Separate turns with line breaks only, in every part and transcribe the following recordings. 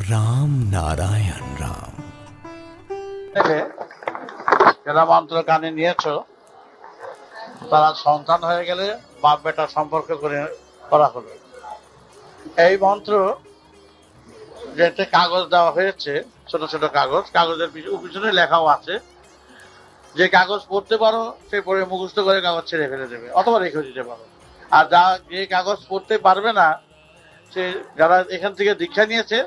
রাম নারায়ণ রাম।
যারা মন্ত্র কানে নিয়েছো তারা সন্তান হয়ে গেলে বাপ বেটা সম্পর্ক করা হলো। এই মন্ত্র যেতে কাগজ দেওয়া হয়েছে, ছোট ছোট কাগজ, কাগজের পিছনে লেখাও আছে। যে কাগজ পড়তে পারো সে পড়ে মুখস্থ করে কাগজ ছেড়ে ফেলে দেবে অথবা রেখে দিতে পারো। আর যে কাগজ পড়তে পারবে না, সে যারা এখান থেকে দীক্ষা নিয়েছে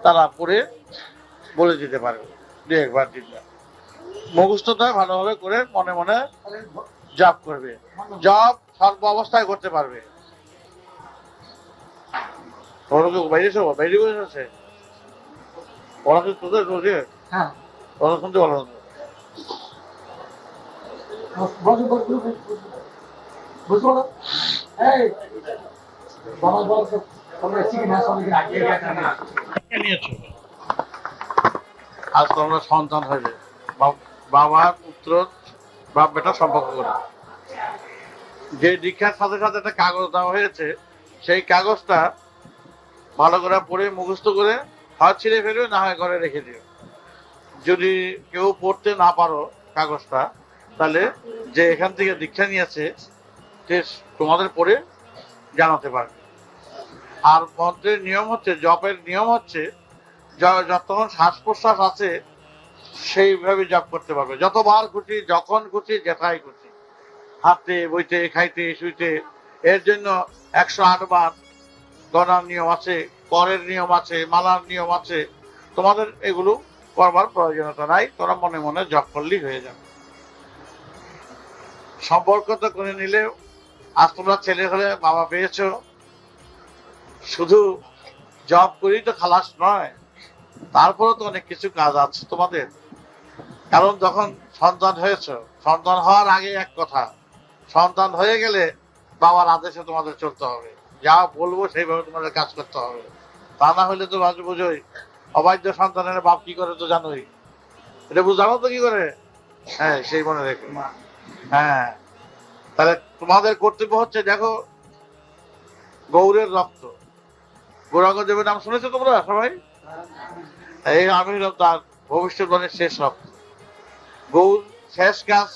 তারা পড়ে বলে দিতে পারবে দু একবার দিনটা। মুখস্থটা ভালোভাবে করে মনে মনে জপ করবে। জপ সর্ব অবস্থায় করতে পারবে। বাইরে বসেছে ওরা কি তোদের রোজে? হ্যাঁ, ওরা শুনতে ভালো হতো। আজ তোমরা সন্তান হয়ে বাবার পুত্র বাপ বেটা সম্পর্ক করে যে দীক্ষার সাথে সাথে একটা কাগজ দেওয়া হয়েছে, সেই কাগজটা ভালো করে পড়ে মুখস্থ করে হয় ছিঁড়ে ফেলবে, না হয় ঘরে রেখে দিও। যদি কেউ পড়তে না পারো কাগজটা, তাহলে যে এখান থেকে দীক্ষা নিয়েছে সে তোমাদের পড়ে জানাতে পারবে। আর মন্ত্রের নিয়ম হচ্ছে, জপের নিয়ম হচ্ছে, যতক্ষণ শ্বাস প্রশ্বাস আছে সেইভাবে জপ করতে পারবে, যতবার খুশি, যখন খুশি, যেটাই খুশি, হাঁটতে বইতে খাইতে শুইতে। এর জন্য 108 বার গণার নিয়ম আছে, করের নিয়ম আছে, মালার নিয়ম আছে। তোমাদের এগুলো করবার প্রয়োজনীয়তা নাই, তোরা মনে মনে জপ করলেই হয়ে যাবে। সম্পর্ক তো করে নিলে, আজ তোমরা ছেলে হলে বাবা পেয়েছ, শুধু জব করেই তো খালাস নয়, তারপরে তো অনেক কিছু কাজ আছে তোমাদের। কারণ যখন সন্তান হয়েছ, সন্তান হওয়ার আগে এক কথা, সন্তান হয়ে গেলে বাবার আদেশে তোমাদের চলতে হবে, যা বলবো সেইভাবে তোমাদের কাজ করতে হবে। তা না হলে তো বোঝোই, অবাধ্য সন্তানের বাপ কি করে তো জানোই। এটা জানো তো কি করে? হ্যাঁ, সেই মনে রেখো। হ্যাঁ, তাহলে তোমাদের কর্তব্য হচ্ছে, দেখো গৌরের রক্ত, গৌরাঙ্গ দেবের নাম শুনেছো তোমরা সবাই? এই আমি তার ভবিষ্যৎবাণীর শেষ রক্ত। গৌর শেষ কাজ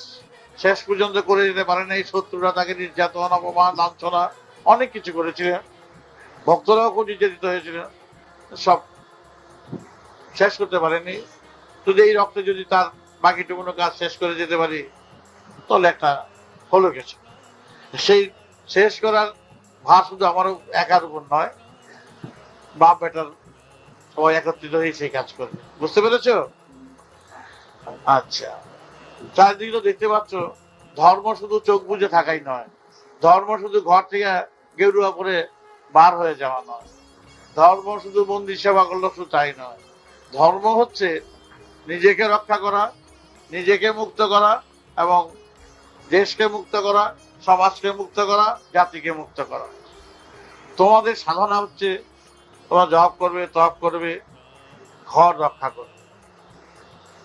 শেষ পর্যন্ত করে দিতে পারে নাই। শত্রুরা তাকে নির্যাতন, অপমান, লাঞ্ছনা অনেক কিছু করেছিলেন, ভক্তরাও খুব নির্যাতিত হয়েছিলেন, সব শেষ করতে পারেনি। শুধু এই রক্তে যদি তার বাকিটুকুনো কাজ শেষ করে যেতে পারি, তাহলে একটা হলো কিছু। সেই শেষ করার ভার শুধু আমারও একার উপর নয়, বাপ বেটার সবাই একত্রিত হয়ে সেই কাজ করবে। বুঝতে পেরেছ? আচ্ছা, চারদিকে তো দেখতে পাচ্ছ, ধর্ম শুধু চোখ বুঝে থাকাই নয়, ধর্ম শুধু ঘর থেকে গেরুয়া পরে বার হয়ে যাওয়া নয়, ধর্ম শুধু মন্দির সেবা করলো শুধু তাই নয়। ধর্ম হচ্ছে নিজেকে রক্ষা করা, নিজেকে মুক্ত করা, এবং দেশকে মুক্ত করা, সমাজকে মুক্ত করা, জাতিকে মুক্ত করা। তোমাদের সাধনা হচ্ছে, তোমরা জপ করবে, তপ করবে, ঘর রক্ষা করবে,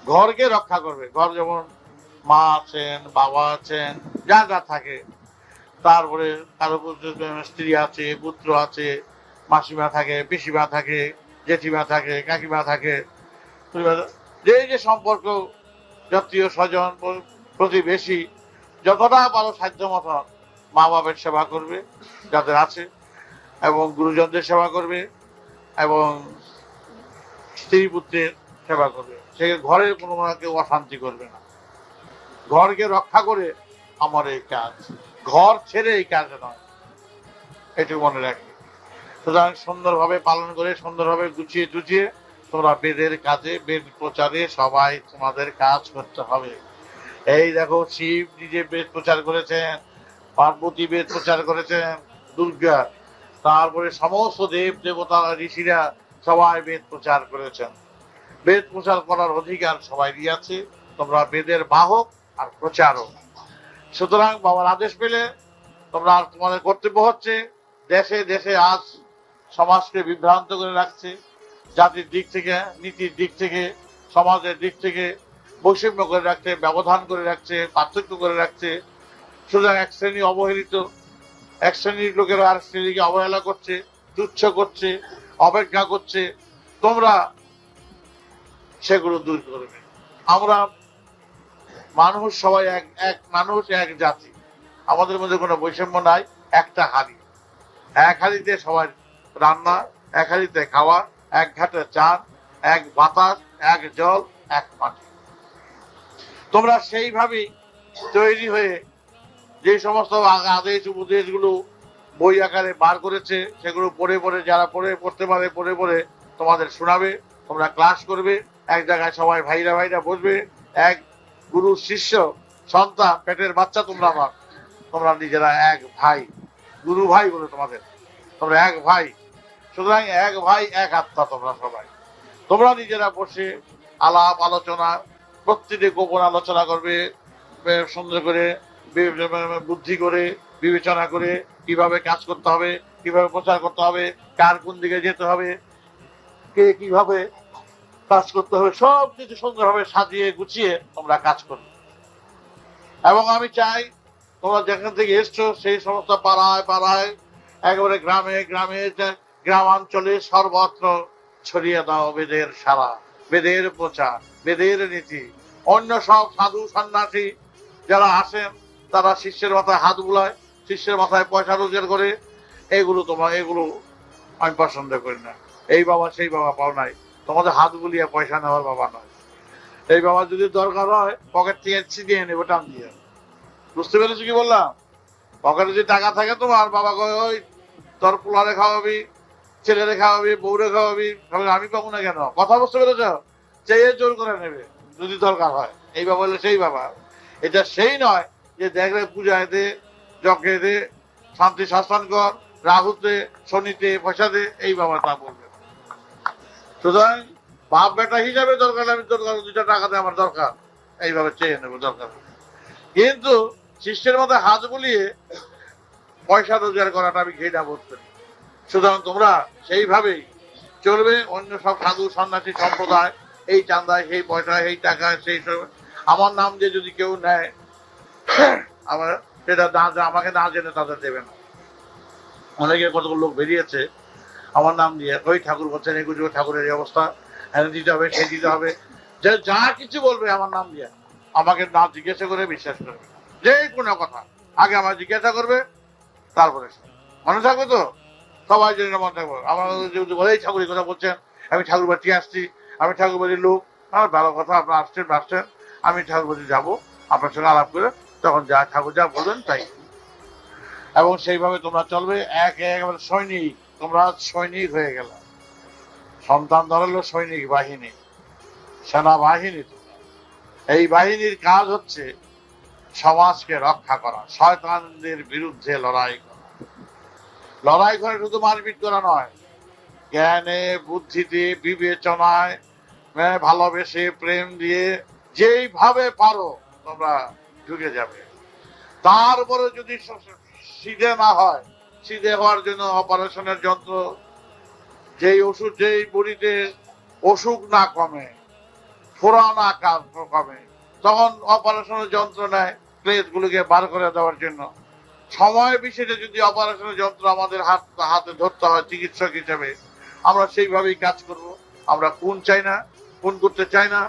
ঘরকে রক্ষা করবে। ঘর যেমন মা আছেন, বাবা আছেন, যা যা থাকে, তারপরে কারো স্ত্রী আছে, পুত্র আছে, মাসিমা থাকে, পিসিমা থাকে, জেঠিমা থাকে, কাকিমা থাকে, যে যে সম্পর্ক, জাতীয় স্বজন, প্রতিবেশী, যতটা পারো সাধ্য মতো মা বাবার সেবা করবে যাদের আছে, এবং গুরুজনদের সেবা করবে, এবং স্ত্রী পুত্রের সেবা করবে। সে ঘরের কোনো কেউ অশান্তি করবে না। ঘরকে রক্ষা করে আমার এই কাজ, ঘর ছেড়ে এই কাজ নয়, এটুকু মনে রাখবে। সুতরাং সুন্দরভাবে পালন করে, সুন্দরভাবে গুছিয়ে টুচিয়ে তোমরা বেদের কাজে, বেদ প্রচারে সবাই তোমাদের কাজ করতে হবে। এই দেখো, শিব নিজে বেদ প্রচার করেছেন, পার্বতী বেদ প্রচার করেছেন, দুর্গা, তারপরে সমস্ত দেব দেবতা ঋষিরা সবাই বেদ প্রচার করেছেন। বেদ প্রচার করার অধিকার সবাই আছে। তোমরা বেদের বাহক আর প্রচারক। সুতরাং বাবার আদেশ পেলে তোমরা, তোমাদের কর্তব্য হচ্ছে, দেশে দেশে আজ সমাজকে বিভ্রান্ত করে রাখছে, জাতির দিক থেকে, নীতির দিক থেকে, সমাজের দিক থেকে বৈষম্য করে রাখছে, ব্যবধান করে রাখছে, পার্থক্য করে রাখছে। সুতরাং এক শ্রেণী অবহেলিত, এক শ্রেণীর লোকেরা আর শ্রেণীকে অবহেলা করছে, তুচ্ছ করছে, অবজ্ঞা করছে। তোমরা সেগুলো দূর করবে। আমরা মানুষ সবাই এক এক মানুষ, এক জাতি, আমাদের মধ্যে কোনো বৈষম্য নাই। একটা হাড়ি, এক হাড়িতে সবাই রান্না, এক হাড়িতে খাওয়া, এক ঘাটে চান, এক বাতাস, এক জল, এক মাটি। তোমরা সেইভাবেই তৈরি হয়ে যে সমস্ত আদেশ উপদেশগুলো বই আকারে বার করেছে সেগুলো পড়ে পড়ে, যারা পড়তে পারে পড়ে পড়ে তোমাদের শোনাবে। তোমরা ক্লাস করবে, এক জায়গায় সবাই ভাইরা ভাইরা বসবে, এক গুরু শিষ্য সন্তান, পেটের বাচ্চা তোমরা আমার, তোমরা নিজেরা এক ভাই, গুরু ভাই বলে তোমাদের, তোমরা এক ভাই। সুতরাং এক ভাই এক আত্মা তোমরা সবাই। তোমরা নিজেরা বসে আলাপ আলোচনা, প্রত্যেকটি গোপন আলোচনা করবে, সুন্দর করে বুদ্ধি করে বিবেচনা করে কিভাবে কাজ করতে হবে, কিভাবে প্রচার করতে হবে, কার কোন দিকে যেতে হবে, কে কিভাবে কাজ করতে হবে, সব কিছু সুন্দরভাবে সাজিয়ে গুছিয়ে তোমরা কাজ করবে। এবং আমি চাই তোমরা যেখান থেকে এসছো সেই সমস্ত পাড়ায় পাড়ায়, একেবারে গ্রামে গ্রামে, গ্রামাঞ্চলে সর্বত্র ছড়িয়ে দাও বেদের সারা, বেদের প্রচার, বেদের নীতি। অন্য সব সাধু সন্ন্যাসী যারা আসেন তারা শিষ্যের মাথায় হাত বুলায়, শিষ্যের মাথায় পয়সা রোজগার করে। এগুলো আমি পছন্দ করি না। এই বাবা সেই বাবা পাও নাই, তোমাদের হাত বুলিয়ে পয়সা নেওয়ার বাবা নয়। এই বাবা যদি দরকার হয় পকেট থেকে ছিটিয়ে নেবো টান দিয়ে। বুঝতে পেরেছি কি বললাম? পকেটে যদি টাকা থাকে তোমার, বাবা কয় ওই তোর পোলারে খাওয়াবি, ছেলেরে খাওয়াবি, বউরে খাওয়াবি, আমি পাবো না কেন? কথা বুঝতে পেরেছ? চেয়ে জোর করে নেবে যদি দরকার হয়। এই বাবা হলে সেই বাবা। এটা সেই নয় যে দেখলে পূজায় দে, যজ্ঞে দে, শান্তি শাসন কর, রাহুতে শনিতে পয়সা দে, এই বাবা তা বলবে। সুতরাং বাপ বেটা হিসাবে দরকার, আমি দরকার 2টা টাকা দেয় আমার দরকার, এইভাবে চেয়ে নেবো দরকার। কিন্তু শিষ্যের মধ্যে হাত বুলিয়ে পয়সা রোজগার করাটা আমি ঘৃণা বোধ করি। সুতরাং তোমরা সেইভাবেই চলবে। অন্য সব সাধু সন্ন্যাসী সম্প্রদায় এই চান্দায়, সেই পয়সা, এই টাকা, সেই সব আমার নাম দিয়ে যদি কেউ নেয়, আমার সেটা আমাকে না জেনে তাদের দেবে না। অনেকে কতগুলো লোক বেরিয়েছে আমার নাম দিয়ে, ওই ঠাকুর বলছেন, এই গুজব ঠাকুরের এই অবস্থা, হ্যাঁ দিতে হবে, সেই দিতে হবে, যে যা কিছু বলবে আমার নাম দিয়ে, আমাকে না জিজ্ঞাসা করে বিশ্বাস করবে। যে কোনো কথা আগে আমার জিজ্ঞাসা করবে, তারপরে মনে থাকবে তো, সবাই জেনে মনে থাকবে। আমার যেহেতু বলে এই ঠাকুরের কথা বলছেন, আমি ঠাকুর বাড়ি আসছি, আমি ঠাকুর বাড়ির লোক, আমার ভালো কথা, আপনার আসছেন, আমি ঠাকুর বাড়ি যাবো, আপনার সঙ্গে আলাপ করে তখন যা ঠাকুর যা বলবেন তাই। এবং সেইভাবে তোমরা চলবে, একেবারে সৈনিক, তোমরা সৈনিক হয়ে গেল। সন্তান ধরালো সৈনিক বাহিনী, সেনাবাহিনী। এই বাহিনীর কাজ হচ্ছে সমাজকে রক্ষা করা, শয়তানদের বিরুদ্ধে লড়াই করা। লড়াই করে শুধু মারপিট করা নয়, জ্ঞানে, বুদ্ধিতে, বিবেচনায়, ভালোবেসে, প্রেম দিয়ে যেইভাবে পারো তোমরা ঢুকে যাবে। তারপরে যদি সিধে না হয়, সিধে হওয়ার জন্য অপারেশনের যন্ত্র, যেই ওষুধ, যেই বড়িতে অসুখ না কমে, ফোড়া না কমে, তখন অপারেশনের যন্ত্র নেয় প্লেট গুলোকে বার করে দেওয়ার জন্য। সময় বিশেষে যদি অপারেশনের যন্ত্র আমাদের হাতে ধরতে হয় চিকিৎসক হিসেবে, আমরা সেইভাবেই কাজ করব। আমরা খুন চাই না, খুন করতে চাই না,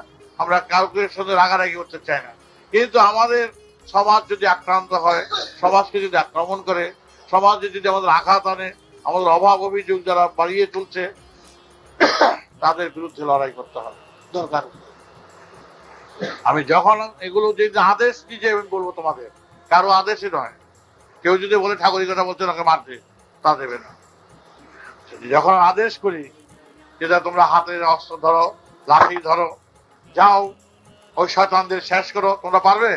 আমরা কাউকে সঙ্গে রাগারাগি করতে চাই না। কিন্তু আমাদের সমাজ যদি আক্রান্ত হয়, সমাজকে যদি আক্রমণ করে, সমাজে যদি আমাদের আঘাত আনে, আমাদের অভাব অভিযোগ যারা বাড়িয়ে তুলছে, তাদের বিরুদ্ধে লড়াই করতে হবে, দরকার। আমি যখন এগুলো যে আদেশ নিজে বলবো তোমাদের, কারো আদেশই নয়। কেউ যদি বলে ঠাকুরের কথা বলছে ওকে মারতে, তা দেবে না। যখন আদেশ করি যেটা তোমরা হাতের অস্ত্র ধরো, লাঠি ধরো, যাও ওই শয়তানদের শেষ করো, তোমরা পারবে?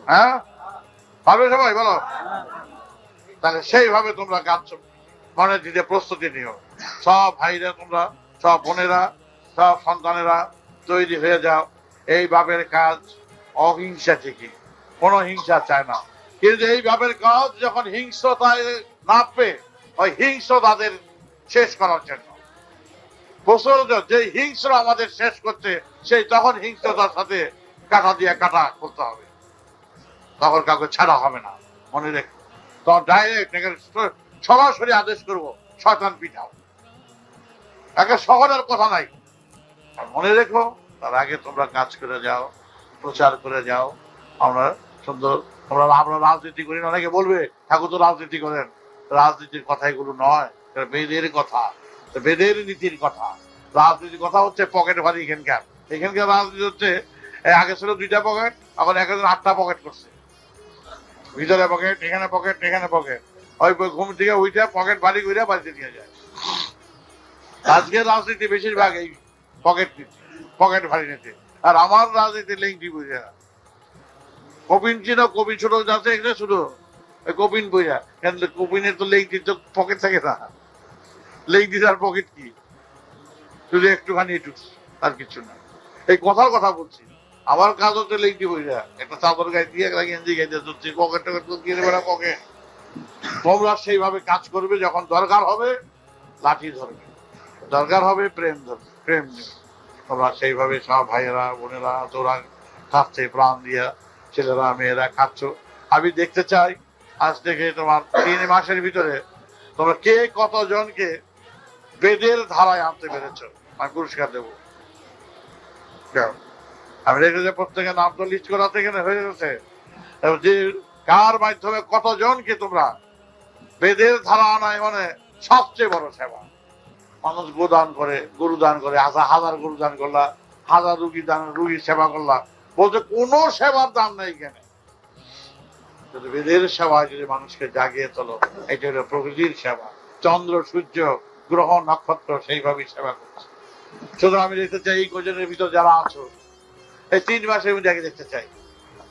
হ্যাঁ পারবে সবাই? বলো। তাহলে সেইভাবে তোমরা কাজ মনে দিতে প্রস্তুতি নিও। সব ভাইরা তোমরা, সব বোনেরা, সব সন্তানেরা তৈরি হয়ে যাও। এই বাপের কাজ অহিংসা ঠিকই, কোনো হিংসা চায় না, কিন্তু এই বাপের কাজ যখন হিংস্রতায় নামবে, ওই হিংস্রতাদের শেষ করার জন্য যে হিংস্র আমাদের শেষ করছে, সেই তখন হিংস্রতার সাথে কাটা দিয়ে কাটা করতে হবে, তখন কাউকে ছাড়া হবে না। মনে রেখো, তখন ডাইরেক্ট সরাসরি আদেশ করবো, শয়তান পিঠাও। একটা শহরের কথা নাই। আর মনে রেখো, তার আগে তোমরা কাজ করে যাও, প্রচার করে যাও। আমরা সুন্দর, আমরা রাজনীতি করি না। অনেকে বলবে ঠাকুর তো রাজনীতি করেন। রাজনীতির কথা এগুলো নয়, এটা বেদের কথা, বেদের নীতির কথা। রাজনীতির কথা হচ্ছে পকেট ভারী। এখানকার রাজনীতি হচ্ছে আগে ছিল 2টা পকেট, এখন একজন 8টা পকেট করছে। ভিতরে পকেট, এখানে পকেট, এখানে পকেট। ওই ঘুম থেকে ওইটা পকেট ভারী করে বাড়িতে নিয়ে যায়। আজকের রাজনীতি বেশিরভাগ এই পকেট নীতি, পকেট ভারী নীতি। আর আমার রাজনীতি লেংটি বুঝে না। কপিন ছিল, কপিন ছোট যাচ্ছে এখানে শুধু কপিন বইয়া, কিন্তু কপিনের তো লেংটির তো পকেট থাকে না। লেংটির আর পকেট কি, শুধু একটুখানি একটু, আর কিছু না। এই কথার কথা বলছি। আমার কাজ হচ্ছে লেংটি বইয়া, একটা চাদর গায়ে দিয়ে একটা গেঞ্জি গায়ে দিয়ে পকেট টকেট কিনে বেড়া পকেট। তোমরা সেইভাবে কাজ করবে, যখন দরকার হবে লাঠি ধরবে, দরকার হবে প্রেম ধরবে, প্রেম নেবে। তোমরা সেইভাবে সব ভাইয়েরা বোনেরা তোরা খাচ্ছে প্রাণ দিয়া, ছেলেরা মেয়েরা খাচ্ছ। আমি দেখতে চাই আজ থেকে তোমার 3 মাসের ভিতরে তোমরা কে কতজনকে বেদের ধারায় আনতে পেরেছ, আমি পুরস্কার দেবো। আমি দেখি যে প্রত্যেকের নাম তো লিস্ট করা থেকে হয়ে গেছে, যে কার মাধ্যমে কতজনকে তোমরা বেদের ধারা আনায়, মানে সবচেয়ে বড় সেবা। মানুষ গোদান করে, গরু দান করে, হাজার গরু দান করলা, 1000 রুগীর সেবা করলা, বলছে কোন সেবার দাম নেই কেন। বেদের সেবা যদি মানুষকে জাগিয়ে তোলো, এটা হলো প্রকৃতির সেবা। চন্দ্র সূর্য গ্রহ নক্ষত্র সেইভাবেই সেবা করছে। সুতরাং আমি দেখতে চাই এই কোজনের ভিতর যারা আছো, এই 3 মাসের মধ্যে আগে দেখতে চাই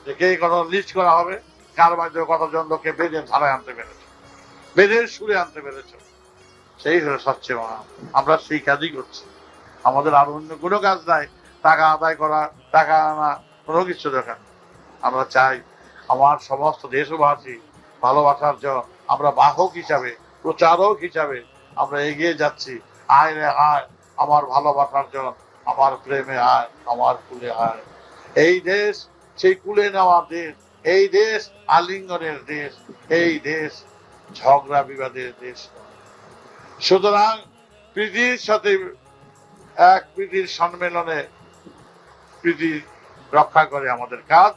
যে কে কত লিস্ট করা হবে, কার মাধ্যমে কতজন লোককে বেদের ধারায় আনতে পেরেছ, বেদের সুরে আনতে পেরেছ। সেই হলো সবচেয়ে মহা। আমরা সেই কাজই করছি। আমাদের আর অন্য কোনো কাজ নাই, টাকা আদায় করা, টাকা আনা, কোনো কিছু দরকার। আমরা চাই আমার সমস্ত দেশবাসী ভালোবাসার জন্য আমরা বাহক হিসাবে, প্রচারক হিসাবে আমরা এগিয়ে যাচ্ছি। আয় রে আয় আমার ভালোবাসার জন্য, আমার প্রেমে আয়, আমার কুলে আয়। এই দেশ সেই কুলে নেওয়ার দেশ, এই দেশ আলিঙ্গনের দেশ, এই দেশ ঝগড়া বিবাদের দেশ। সুতরাং প্রীতির সাথে এক প্রীতির সম্মেলনে প্রীতি রক্ষা করে আমাদের কাজ,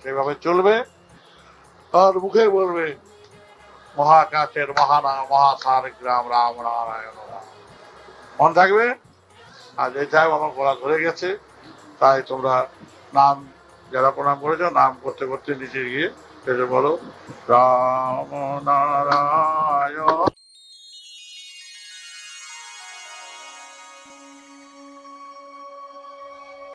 সেভাবে চলবে। আর মুখে বলবে মহাকাশের মহানা মহাসার গ্রাম রাম নারায়ণ রাম। মন থাকবে। আজ এই টাইম আমার গলা ধরে গেছে, তাই তোমরা নাম যারা প্রণাম করেছো, নাম করতে করতে নিচে গিয়ে বলো রাম নারায়ণ।